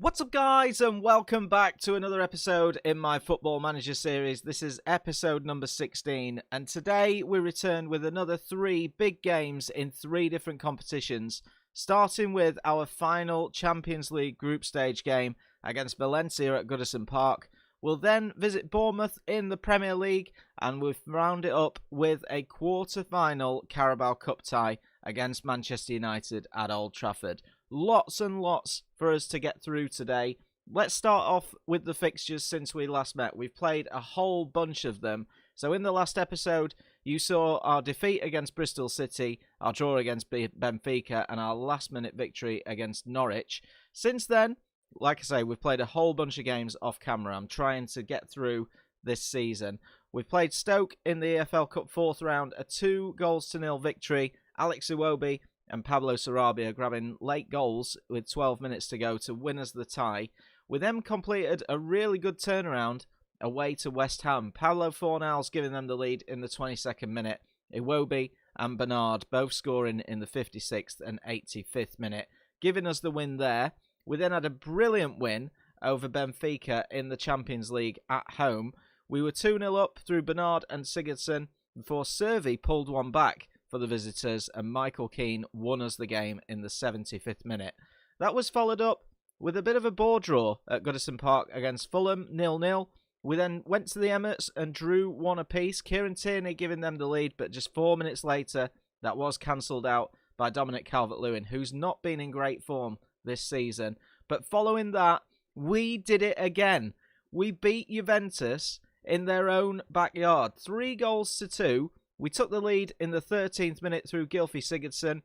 What's up, guys, and welcome back to another episode in my Football Manager series. This is episode number 16, and today we return with another 3 big games in 3 different competitions, starting with our final Champions League group stage game against Valencia at Goodison Park. We'll then visit Bournemouth in the Premier League, and we'll round it up with a quarter-final Carabao Cup tie against Manchester United at Old Trafford. Lots and lots for us to get through today. Let's start off with the fixtures since we last met. We've played a whole bunch of them. So in the last episode, you saw our defeat against Bristol City, our draw against Benfica, and our last-minute victory against Norwich. Since then, like I say, we've played a whole bunch of games off camera. I'm trying to get through this season. We've played Stoke in the EFL Cup 4th round, a 2-0 victory. Alex Iwobi and Pablo Sarabia grabbing late goals with 12 minutes to go to win us the tie. We then completed a really good turnaround away to West Ham. Paulo Fornals giving them the lead in the 22nd minute. Iwobi and Bernard both scoring in the 56th and 85th minute, giving us the win there. We then had a brilliant win over Benfica in the Champions League at home. We were 2-0 up through Bernard and Sigurdsson before Servi pulled one back for the visitors, and Michael Keane won us the game in the 75th minute. That was followed up with a bit of a bore draw at Goodison Park against Fulham, 0-0. We then went to the Emirates and drew 1 apiece. Kieran Tierney giving them the lead, but just 4 minutes later, that was cancelled out by Dominic Calvert-Lewin, who's not been in great form this season. But following that, we did it again. We beat Juventus in their own backyard, 3-2. We took the lead in the 13th minute through Gylfi Sigurdsson,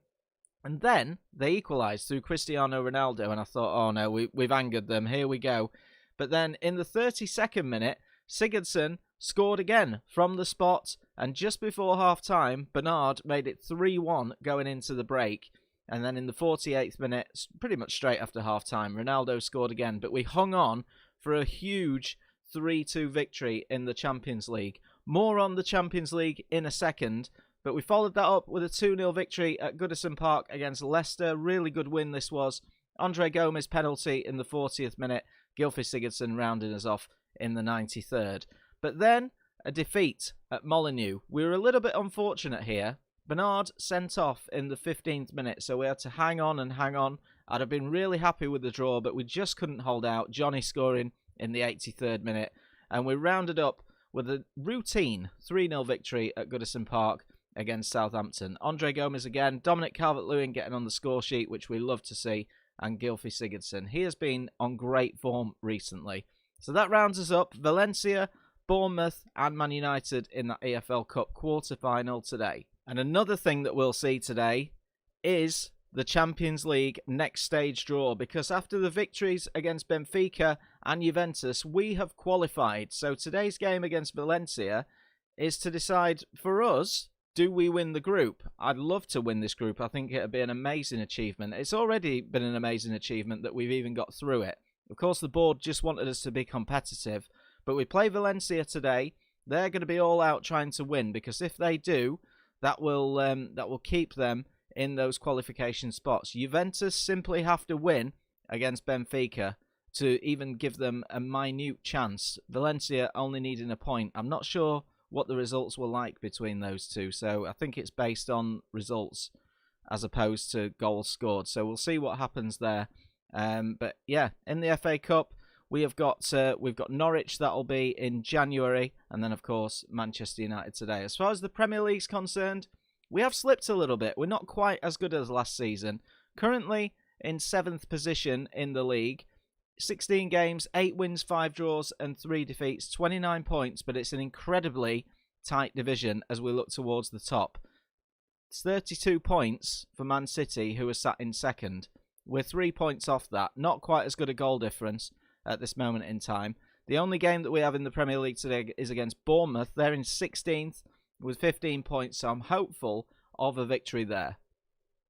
and then they equalised through Cristiano Ronaldo, and I thought, oh no, we've angered them, here we go. But then in the 32nd minute, Sigurdsson scored again from the spot, and just before half-time, Bernard made it 3-1 going into the break. And then in the 48th minute, pretty much straight after half-time, Ronaldo scored again, but we hung on for a huge 3-2 victory in the Champions League. More on the Champions League in a second, but we followed that up with a 2-0 victory at Goodison Park against Leicester. Really good win this was. Andre Gomes penalty in the 40th minute. Gylfi Sigurdsson rounding us off in the 93rd. But then a defeat at Molineux. We were a little bit unfortunate here. Bernard sent off in the 15th minute, so we had to hang on and hang on. I'd have been really happy with the draw, but we just couldn't hold out. Johnny scoring in the 83rd minute, and we rounded up with a routine 3-0 victory at Goodison Park against Southampton. Andre Gomes again, Dominic Calvert-Lewin getting on the score sheet, which we love to see, and Gylfi Sigurdsson. He has been on great form recently. So that rounds us up. Valencia, Bournemouth and Man United in that EFL Cup quarter-final today. And another thing that we'll see today is the Champions League next stage draw, because after the victories against Benfica and Juventus, we have qualified. So today's game against Valencia is to decide for us, do we win the group? I'd love to win this group. I think it would be an amazing achievement. It's already been an amazing achievement that we've even got through it. Of course, the board just wanted us to be competitive, but we play Valencia today. They're going to be all out trying to win, because if they do, that will keep them in those qualification spots. Juventus simply have to win against Benfica to even give them a minute chance. Valencia only needing a point. I'm not sure what the results were like between those two, so I think it's based on results as opposed to goals scored. So we'll see what happens there. But yeah, in the FA Cup, we've got Norwich, that'll be in January, and then of course Manchester United today. As far as the Premier League's concerned, we have slipped a little bit. We're not quite as good as last season. Currently in 7th position in the league. 16 games, 8 wins, 5 draws and 3 defeats. 29 points, but it's an incredibly tight division as we look towards the top. It's 32 points for Man City, who are sat in 2nd. We're 3 points off that. Not quite as good a goal difference at this moment in time. The only game that we have in the Premier League today is against Bournemouth. They're in 16th. With 15 points, so I'm hopeful of a victory there.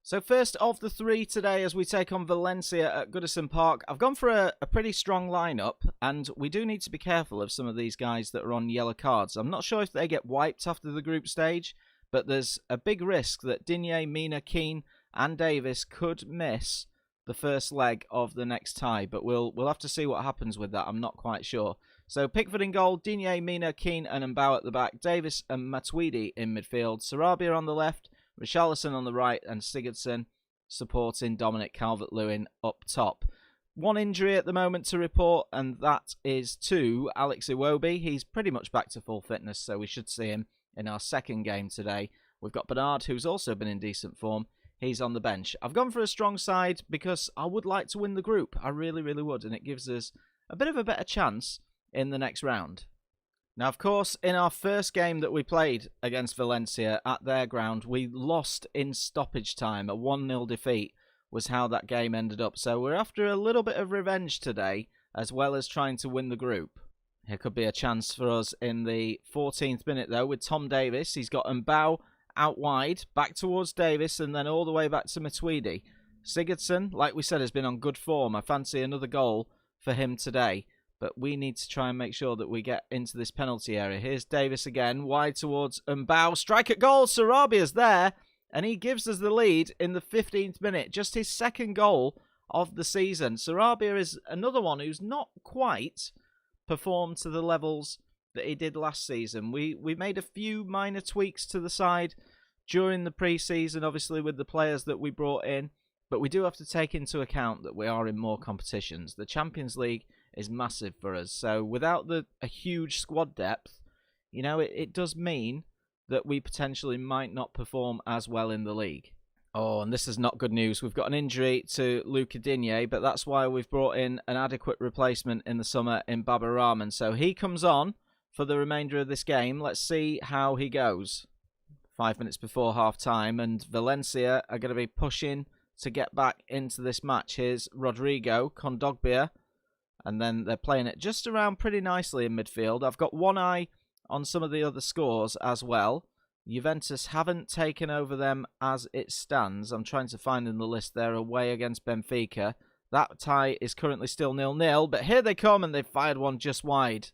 So first of the 3 today as we take on Valencia at Goodison Park. I've gone for a pretty strong lineup, and we do need to be careful of some of these guys that are on yellow cards. I'm not sure if they get wiped after the group stage, but there's a big risk that Digne, Mina, Keane and Davis could miss the first leg of the next tie, but we'll have to see what happens with that. I'm not quite sure. So Pickford in goal, Digne, Mina, Keane and Mbao at the back, Davis and Matuidi in midfield, Sarabia on the left, Richarlison on the right and Sigurdsson supporting Dominic Calvert-Lewin up top. One injury at the moment to report, and that is to Alex Iwobi. He's pretty much back to full fitness, so we should see him in our second game today. We've got Bernard, who's also been in decent form. He's on the bench. I've gone for a strong side because I would like to win the group. I really, really would, and it gives us a bit of a better chance in the next round. Now, of course, in our first game that we played against Valencia at their ground, we lost in stoppage time. A 1-0 defeat was how that game ended up. So we're after a little bit of revenge today, as well as trying to win the group. Here could be a chance for us in the 14th minute, though, with Tom Davis. He's got Mbao out wide, back towards Davis, and then all the way back to Matuidi. Sigurdsson, like we said, has been on good form. I fancy another goal for him today. But we need to try and make sure that we get into this penalty area. Here's Davis again, wide towards Mbao. Strike at goal, Sarabia's there. And he gives us the lead in the 15th minute. Just his second goal of the season. Sarabia is another one who's not quite performed to the levels that he did last season. We made a few minor tweaks to the side during the pre-season, obviously, with the players that we brought in. But we do have to take into account that we are in more competitions. The Champions League is massive for us. So without a huge squad depth, it does mean that we potentially might not perform as well in the league. Oh, and this is not good news. We've got an injury to Luca Digne, but that's why we've brought in an adequate replacement in the summer in Baba Rahman. So he comes on for the remainder of this game. Let's see how he goes. 5 minutes before half-time, and Valencia are going to be pushing to get back into this match. Here's Rodrigo, Kondogbia, and then they're playing it just around pretty nicely in midfield. I've got one eye on some of the other scores as well. Juventus haven't taken over them as it stands. I'm trying to find in the list. They're away against Benfica. That tie is currently still 0-0, but here they come and they've fired one just wide.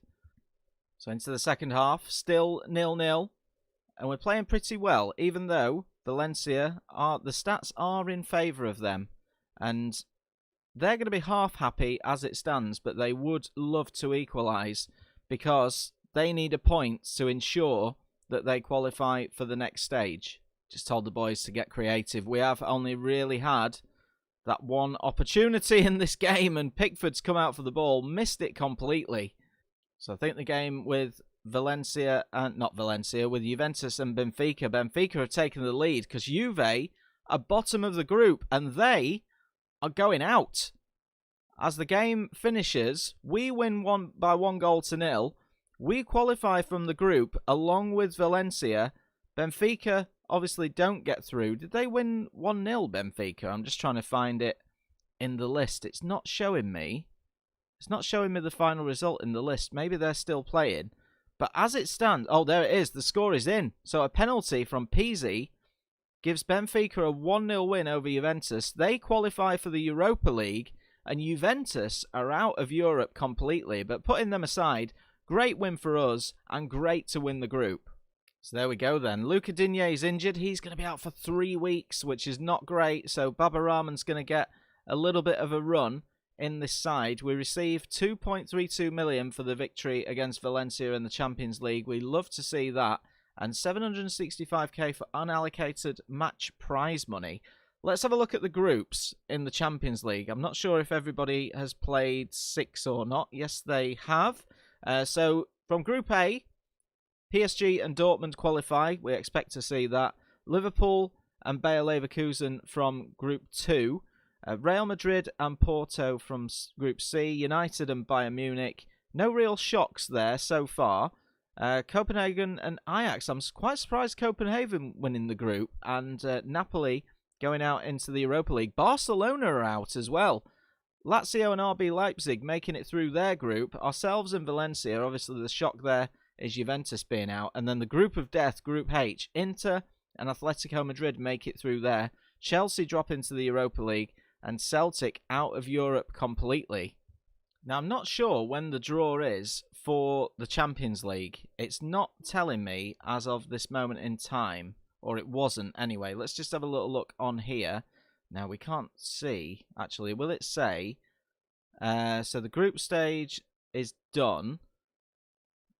So into the second half, still 0-0, and we're playing pretty well, even though Valencia the stats are in favour of them, and they're going to be half happy as it stands, but they would love to equalise because they need a point to ensure that they qualify for the next stage. Just told the boys to get creative. We have only really had that one opportunity in this game, and Pickford's come out for the ball, missed it completely. So I think the game with with Juventus and Benfica. Benfica have taken the lead because Juve are bottom of the group and they are going out. As the game finishes, we win by 1-0. We qualify from the group along with Valencia. Benfica obviously don't get through. Did they win 1-0, Benfica? I'm just trying to find it in the list. It's not showing me. It's not showing me the final result in the list. Maybe they're still playing. But as it stands... Oh, there it is. The score is in. So a penalty from Pizzi gives Benfica a 1-0 win over Juventus. They qualify for the Europa League. And Juventus are out of Europe completely. But putting them aside, great win for us and great to win the group. So there we go then. Luca Digne is injured. He's going to be out for 3 weeks, which is not great. So Baba Rahman's going to get a little bit of a run in this side. We received 2.32 million for the victory against Valencia in the Champions League. We love to see that. And 765k for unallocated match prize money. Let's have a look at the groups in the Champions League. I'm not sure if everybody has played 6 or not. Yes, they have. So from Group A, PSG and Dortmund qualify. We expect to see that. Liverpool and Bayer Leverkusen from Group 2. Real Madrid and Porto from Group C. United and Bayern Munich. No real shocks there so far. Copenhagen and Ajax. I'm quite surprised Copenhagen winning the group. And Napoli going out into the Europa League. Barcelona are out as well. Lazio and RB Leipzig making it through their group. Ourselves and Valencia. Obviously the shock there is Juventus being out. And then the group of death, Group H. Inter and Atletico Madrid make it through there. Chelsea drop into the Europa League. And Celtic out of Europe completely. Now, I'm not sure when the draw is for the Champions League. It's not telling me as of this moment in time. Or it wasn't anyway. Let's just have a little look on here. Now, we can't see, actually. Will it say? So the group stage is done.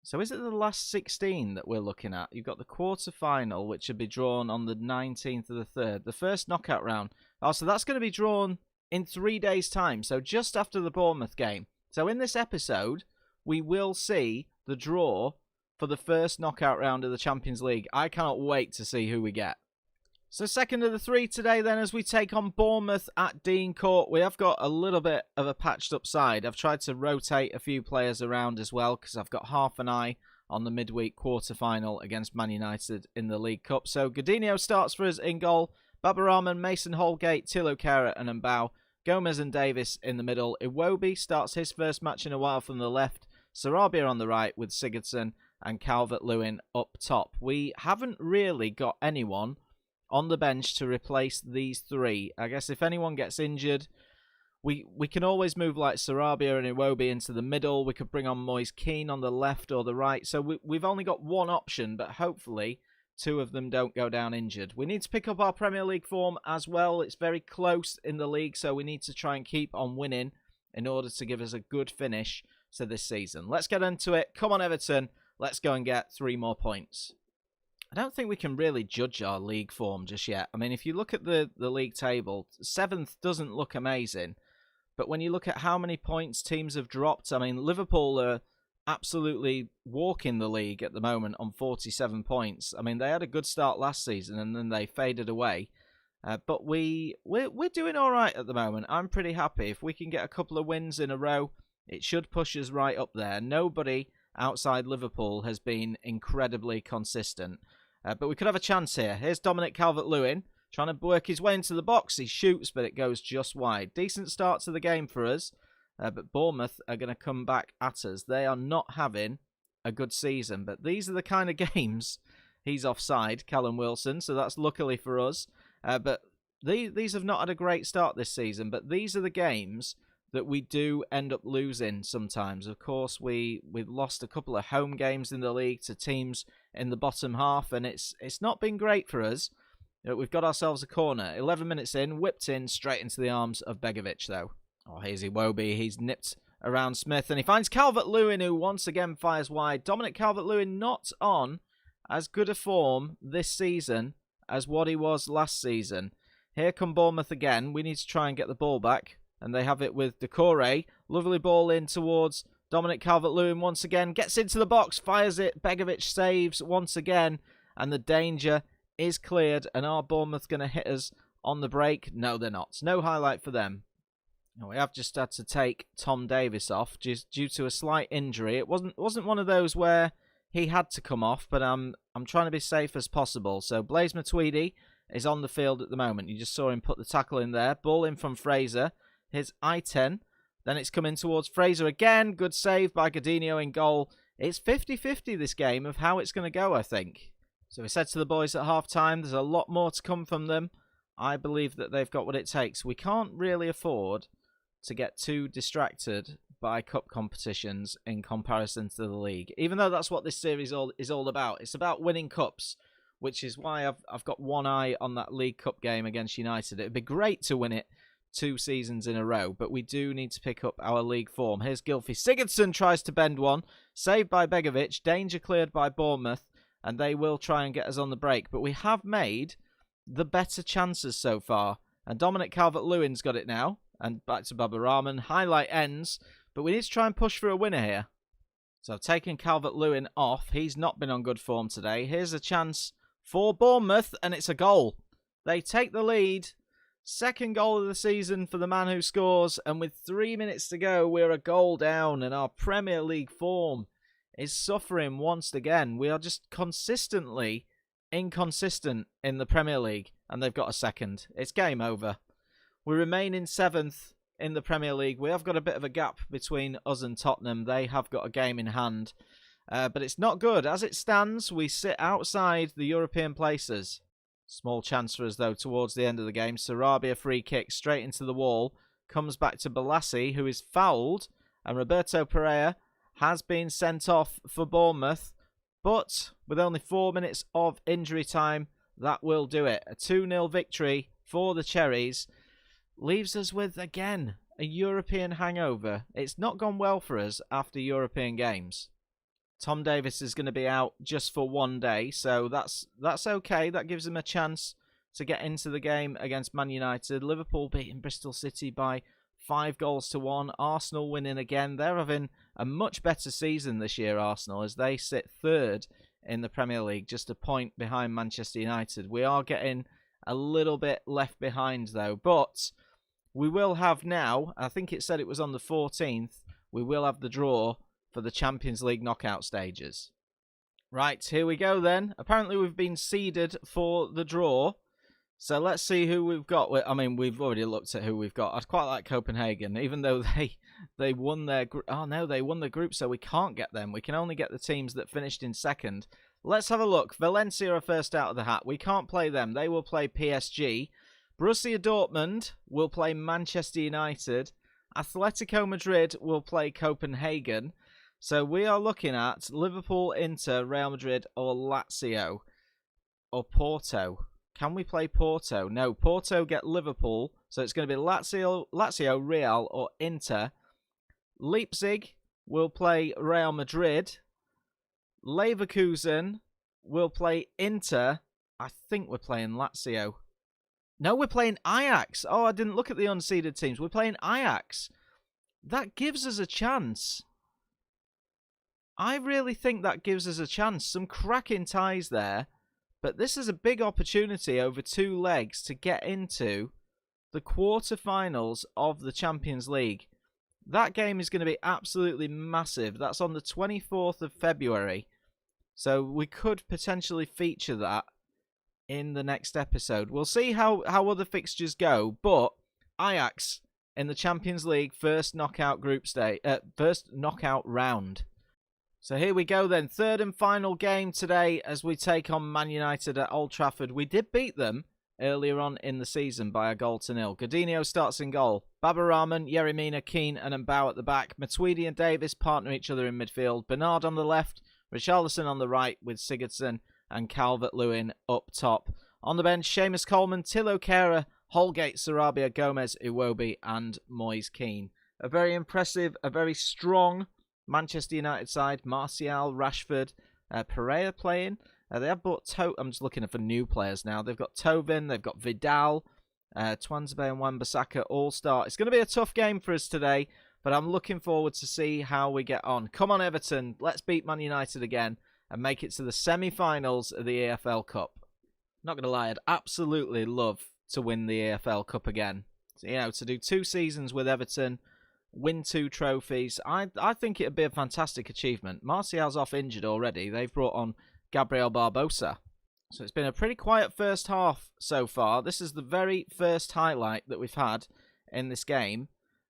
So is it the last 16 that we're looking at? You've got the quarter-final, which will be drawn on the 19th of the 3rd. The first knockout round. Oh, so that's going to be drawn in 3 days' time. So just after the Bournemouth game. So in this episode, we will see the draw for the first knockout round of the Champions League. I cannot wait to see who we get. So second of the 3 today then, as we take on Bournemouth at Dean Court. We have got a little bit of a patched up side. I've tried to rotate a few players around as well because I've got half an eye on the midweek quarter-final against Man United in the League Cup. So Godinho starts for us in goal. Babarahman, Mason Holgate, Tilo Kehrer and Mbao. Gomez and Davis in the middle. Iwobi starts his first match in a while from the left. Sarabia on the right with Sigurdsson and Calvert-Lewin up top. We haven't really got anyone on the bench to replace these 3. I guess if anyone gets injured, we can always move like Sarabia and Iwobi into the middle. We could bring on Moise Kean on the left or the right. So we've only got one option, but hopefully 2 of them don't go down injured. We need to pick up our Premier League form as well. It's very close in the league, so we need to try and keep on winning in order to give us a good finish to this season. Let's get into it. Come on, Everton. Let's go and get 3 more points. I don't think we can really judge our league form just yet. I mean, if you look at the league table, 7th doesn't look amazing. But when you look at how many points teams have dropped, I mean, Liverpool are absolutely walking the league at the moment on 47 points. I mean, they had a good start last season and then they faded away. But we're doing all right at the moment. I'm pretty happy. If we can get a couple of wins in a row, it should push us right up there. Nobody outside Liverpool has been incredibly consistent. But we could have a chance here. Here's Dominic Calvert-Lewin trying to work his way into the box. He shoots, but it goes just wide. Decent start to the game for us. But Bournemouth are going to come back at us. They are not having a good season. But these are the kind of games. He's offside, Callum Wilson. So that's luckily for us. But these have not had a great start this season. But these are the games that we do end up losing sometimes. Of course, we've lost a couple of home games in the league to teams in the bottom half, and it's not been great for us. We've got ourselves a corner. 11 minutes in, whipped in straight into the arms of Begovic, though. Oh, here's Iwobi. He's nipped around Smith, and he finds Calvert-Lewin, who once again fires wide. Dominic Calvert-Lewin not on as good a form this season as what he was last season. Here come Bournemouth again. We need to try and get the ball back. And they have it with Decore. Lovely ball in towards Dominic Calvert-Lewin once again. Gets into the box, fires it. Begovic saves once again. And the danger is cleared. And are Bournemouth going to hit us on the break? No, they're not. No highlight for them. We have just had to take Tom Davis off just due to a slight injury. It wasn't one of those where he had to come off, but I'm trying to be safe as possible. So Blaise Matuidi is on the field at the moment. You just saw him put the tackle in there. Ball in from Fraser. Here's I-10. Then it's coming towards Fraser again. Good save by Godinho in goal. It's 50-50 this game of how it's going to go, I think. So we said to the boys at half-time, there's a lot more to come from them. I believe that they've got what it takes. We can't really afford to get too distracted by cup competitions in comparison to the league. Even though that's what this series is all about. It's about winning cups, which is why I've got one eye on that League Cup game against United. It'd be great to win it 2 seasons in a row, but we do need to pick up our league form. Here's Gylfi. Sigurdsson tries to bend one. Saved by Begovic. Danger cleared by Bournemouth, and they will try and get us on the break. But we have made the better chances so far. And Dominic Calvert-Lewin's got it now. And back to Babarahman. Highlight ends, but we need to try and push for a winner here. So I've taken Calvert-Lewin off. He's not been on good form today. Here's a chance for Bournemouth, and it's a goal. They take the lead. Second goal of the season for the man who scores. And with 3 minutes to go, we're a goal down. And our Premier League form is suffering once again. We are just consistently inconsistent in the Premier League. And they've got a second. It's game over. We remain in 7th in the Premier League. We have got a bit of a gap between us and Tottenham. They have got a game in hand. But it's not good. As it stands, we sit outside the European places. Small chance for us, though, towards the end of the game. Sarabia free kick straight into the wall. Comes back to Balassi, who is fouled. And Roberto Pereira has been sent off for Bournemouth. But with only 4 minutes of injury time, that will do it. A 2-0 victory for the Cherries. leaves us with, again, a European hangover. It's not gone well for us after European games. Tom Davies is going to be out just for one day, so that's okay. That gives him a chance to get into the game against Man United. Liverpool beating Bristol City by 5-1. Arsenal winning again. They're having a much better season this year, Arsenal, as they sit third in the Premier League, just a point behind Manchester United. We are getting a little bit left behind, though, but we will have now, I think it said it was on the 14th, we will have the draw for the Champions League knockout stages. Right, here we go then. Apparently we've been seeded for the draw. So let's see who we've got. I mean, we've already looked at who we've got. I'd quite like Copenhagen, even though they won their group. Oh no, they won the group, so we can't get them. We can only get the teams that finished in second. Let's have a look. Valencia are first out of the hat. We can't play them. They will play PSG. Borussia Dortmund will play Manchester United. Atletico Madrid will play Copenhagen. So we are looking at Liverpool, Inter, Real Madrid, or Lazio, or Porto. Can we play Porto? No, Porto get Liverpool, so it's going to be Lazio, Real, or Inter. Leipzig will play Real Madrid. Leverkusen will play Inter. I think we're playing Lazio. No, we're playing Ajax. Oh, I didn't look at the unseeded teams. We're playing Ajax. That gives us a chance. I really think that gives us a chance. Some cracking ties there. But this is a big opportunity over 2 legs to get into the quarterfinals of the Champions League. That game is going to be absolutely massive. That's on the 24th of February. So we could potentially feature that in the next episode. We'll see how other fixtures go. But Ajax in the Champions League first knockout round. So here we go then. Third and final game today as we take on Man United at Old Trafford. We did beat them earlier on in the season by 1-0. Godinho starts in goal. Baba Rahman, Yeremina, Keane and Mbao at the back. Matuidi and Davis partner each other in midfield. Bernard on the left. Richarlison on the right with Sigurdsson and Calvert-Lewin up top. On the bench, Seamus Coleman, Thilo Kehrer, Holgate, Sarabia, Gomez, Iwobi and Moise Keane. A very impressive, a very strong Manchester United side. Martial, Rashford, Pereira playing. They have bought I'm just looking for new players now. They've got Tovin, they've got Vidal, Twanzebe and Wan-Bissaka all start. It's going to be a tough game for us today, but I'm looking forward to see how we get on. Come on, Everton. Let's beat Man United again and make it to the semi-finals of the EFL Cup. Not going to lie, I'd absolutely love to win the EFL Cup again. So, you know, to do 2 seasons with Everton, win 2 trophies. I think it'd be a fantastic achievement. Martial's off injured already. They've brought on Gabriel Barbosa. So it's been a pretty quiet first half so far. This is the very first highlight that we've had in this game.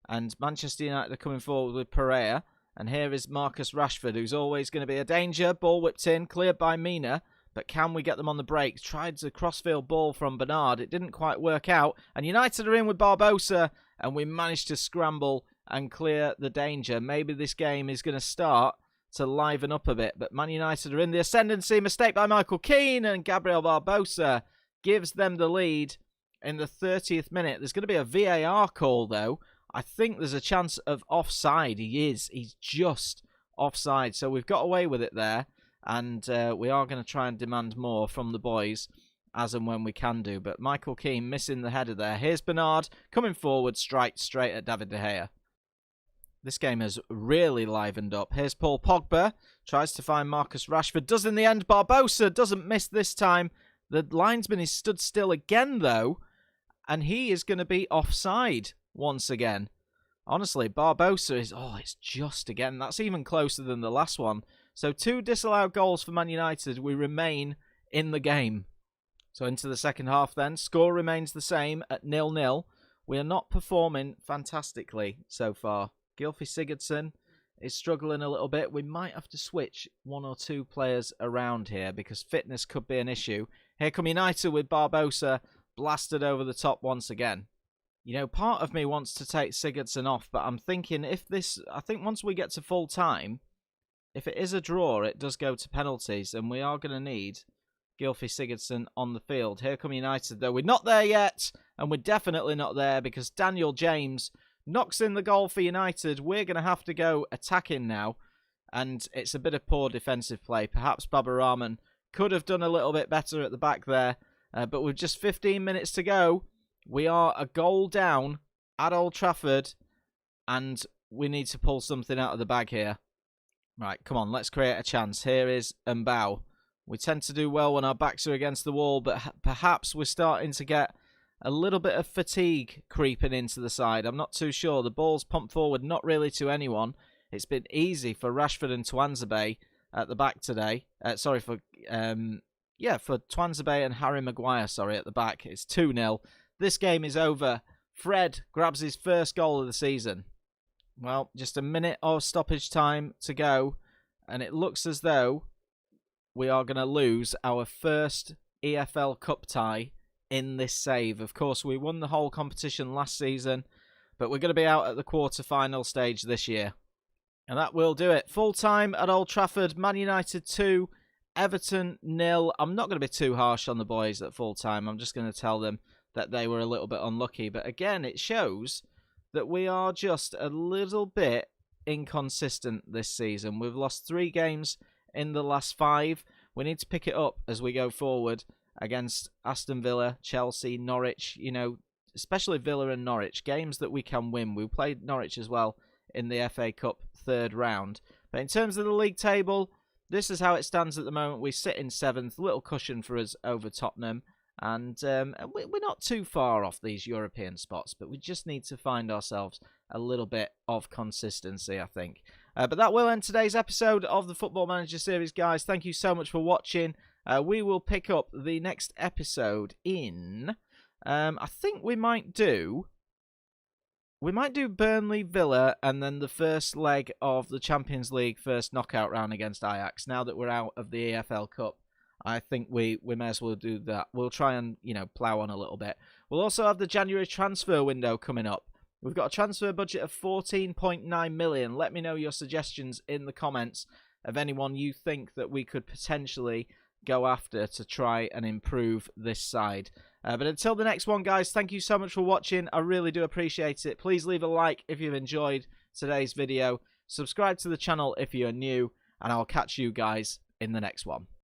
And Manchester United are coming forward with Pereira. And here is Marcus Rashford, who's always going to be a danger. Ball whipped in, cleared by Mina. But can we get them on the break? Tried the crossfield ball from Bernard. It didn't quite work out. And United are in with Barbosa. And we managed to scramble and clear the danger. Maybe this game is going to start to liven up a bit. But Man United are in the ascendancy. Mistake by Michael Keane. And Gabriel Barbosa gives them the lead in the 30th minute. There's going to be a VAR call, though. I think there's a chance of offside. He's just offside. So we've got away with it there. And we are going to try and demand more from the boys as and when we can do. But Michael Keane missing the header there. Here's Bernard coming forward, straight straight at David De Gea. This game has really livened up. Here's Paul Pogba. Tries to find Marcus Rashford. Does in the end. Barbosa doesn't miss this time. The linesman is stood still again, though. And he is going to be offside once again. Honestly, Barbosa is... Oh, it's just again. That's even closer than the last one. So 2 disallowed goals for Man United. We remain in the game. So into the second half then. Score remains the same at 0-0. We are not performing fantastically so far. Gylfi Sigurdsson is struggling a little bit. We might have to switch 1 or 2 players around here because fitness could be an issue. Here come United with Barbosa blasted over the top once again. You know, part of me wants to take Sigurdsson off, but I'm thinking I think once we get to full time, if it is a draw, it does go to penalties, and we are going to need Gylfi Sigurdsson on the field. Here come United, though. We're not there yet, and we're definitely not there because Daniel James knocks in the goal for United. We're going to have to go attacking now, and it's a bit of poor defensive play. Perhaps Baba Rahman could have done a little bit better at the back there, but with just 15 minutes to go, we are a goal down at Old Trafford, and we need to pull something out of the bag here. Right, come on, let's create a chance. Here is Mbao. We tend to do well when our backs are against the wall, but perhaps we're starting to get a little bit of fatigue creeping into the side. I'm not too sure. The ball's pumped forward, not really to anyone. It's been easy for Rashford and Twanzebe at the back today. For Twanzebe and Harry Maguire, at the back. It's 2-0. This game is over. Fred grabs his first goal of the season. Well, just a minute of stoppage time to go, and it looks as though we are going to lose our first EFL Cup tie in this save. Of course, we won the whole competition last season, but we're going to be out at the quarter-final stage this year. And that will do it. Full time at Old Trafford, Man United 2, Everton 0. I'm not going to be too harsh on the boys at full time. I'm just going to tell them that they were a little bit unlucky. But again, it shows that we are just a little bit inconsistent this season. We've lost 3 games in the last 5. We need to pick it up as we go forward against Aston Villa, Chelsea, Norwich, especially Villa and Norwich, games that we can win. We played Norwich as well in the FA Cup 3rd round. But in terms of the league table, this is how it stands at the moment. We sit in 7th, little cushion for us over Tottenham. And we're not too far off these European spots, but we just need to find ourselves a little bit of consistency, I think. But that will end today's episode of the Football Manager series, guys. Thank you so much for watching. We will pick up the next episode in... I think we might do Burnley, Villa, and then the first leg of the Champions League first knockout round against Ajax. Now that we're out of the EFL Cup, I think we may as well do that. We'll try and, plough on a little bit. We'll also have the January transfer window coming up. We've got a transfer budget of 14.9 million. Let me know your suggestions in the comments of anyone you think that we could potentially go after to try and improve this side. But until the next one, guys, thank you so much for watching. I really do appreciate it. Please leave a like if you've enjoyed today's video. Subscribe to the channel if you're new, and I'll catch you guys in the next one.